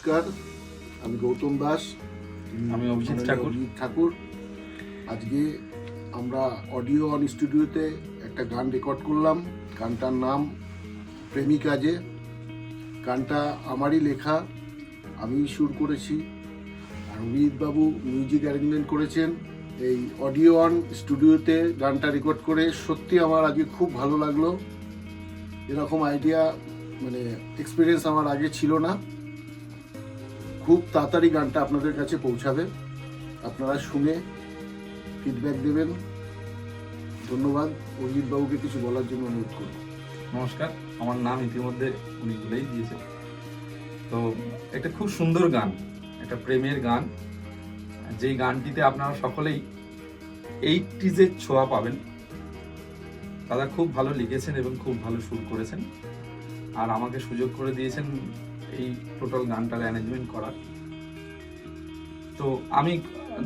নমস্কার, আমি গৌতম দাস। আমি অভিজিৎ ঠাকুর। আজকে আমরা অডিও অন স্টুডিওতে একটা গান রেকর্ড করলাম। গানটার নাম প্রেমিকা যে। গানটা আমারই লেখা, আমি সুর করেছি, আর অভিজিৎ বাবু মিউজিক অ্যারেঞ্জমেন্ট করেছেন। এই অডিও অন স্টুডিওতে গানটা রেকর্ড করে সত্যি আমার আজকে খুব ভালো লাগলো। এরকম আইডিয়া এক্সপিরিয়েন্স আমার আগে ছিল না। খুব তাড়াতাড়ি গানটা আপনাদের কাছে পৌঁছাবে, আপনারা শুনে ফিডব্যাক দেবেন। ধন্যবাদ। অজিত বাবুকে কিছু বলার জন্য অনুরোধ করব। নমস্কার, আমার নাম ইতিমধ্যে উনি বলেই দিয়েছে। তো একটা খুব সুন্দর গান, একটা প্রেমের গান, যেই গানটিতে আপনারা সকলেই 80s ছোঁয়া পাবেন। দাদা খুব ভালো লিখেছেন এবং খুব ভালো সুর করেছেন, আর আমাকে সুযোগ করে দিয়েছেন এই টোটাল গানটার অ্যারেঞ্জমেন্ট করার। তো আমি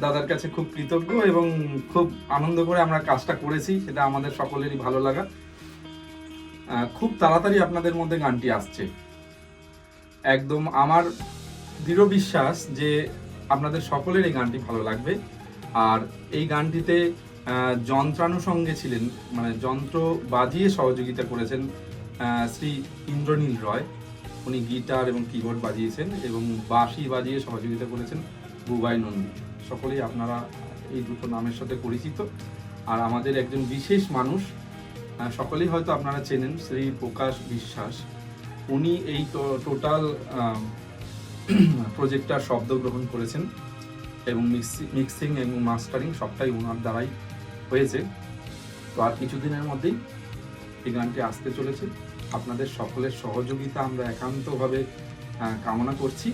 দাদার কাছে খুব কৃতজ্ঞ এবং খুব আনন্দ করে আমরা কাজটা করেছি, সেটা আমাদের সকলেরই ভালো লাগা। খুব তাড়াতাড়ি আপনাদের মধ্যে গানটি আসছে। একদম আমার দৃঢ় বিশ্বাস যে আপনাদের সকলের এই গানটি ভালো লাগবে। আর এই গানটিতে যন্ত্রানুষঙ্গে ছিলেন, যন্ত্র বাজিয়ে সহযোগিতা করেছেন শ্রী ইন্দ্রনীল রয়। উনি গিটার এবং কিবোর্ড বাজিয়েছেন এবং বাঁশি বাজিয়ে সহযোগিতা করেছেন বুবাই নন্দী। সকলেই আপনারা এই দুটো নামের সাথে পরিচিত। আর আমাদের একজন বিশেষ মানুষ, সকলেই হয়তো আপনারা চেনেন, শ্রী প্রকাশ বিশ্বাস। উনি এই টোটাল প্রজেক্টটার শব্দ গ্রহণ করেছেন এবং মিক্সিং এবং মাস্টারিং সবটাই ওনার দ্বারাই হয়েছে। তো আর কিছুদিনের মধ্যেই এই গানটি আসতে চলেছে। আপনাদের সকলের সহযোগিতা আমরা একান্তভাবে কামনা করছি।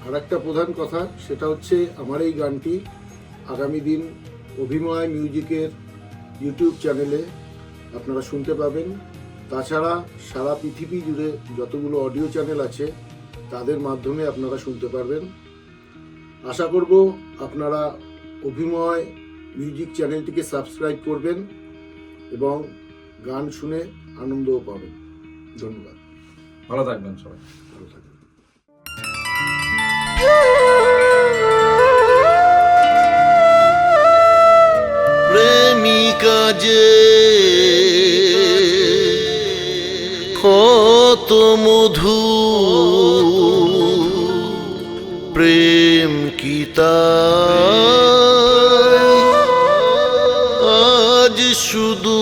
আর একটা প্রধান কথা, সেটা হচ্ছে আমার এই গানটি আগামী দিন অভিময় মিউজিকের ইউটিউব চ্যানেলে আপনারা শুনতে পাবেন। তাছাড়া সারা পৃথিবী জুড়ে যতগুলো অডিও চ্যানেল আছে তাদের মাধ্যমে আপনারা শুনতে পারবেন। আশা করব আপনারা অভিময় মিউজিক চ্যানেলটিকে সাবস্ক্রাইব করবেন এবং গান শুনে আনন্দও পাবেন। ধন্যবাদ। ভালো থাকবেন সবাই। ভালো থাকবেন। প্রেমিকা যে কত মধু, প্রেম কি তাই আজ শুধু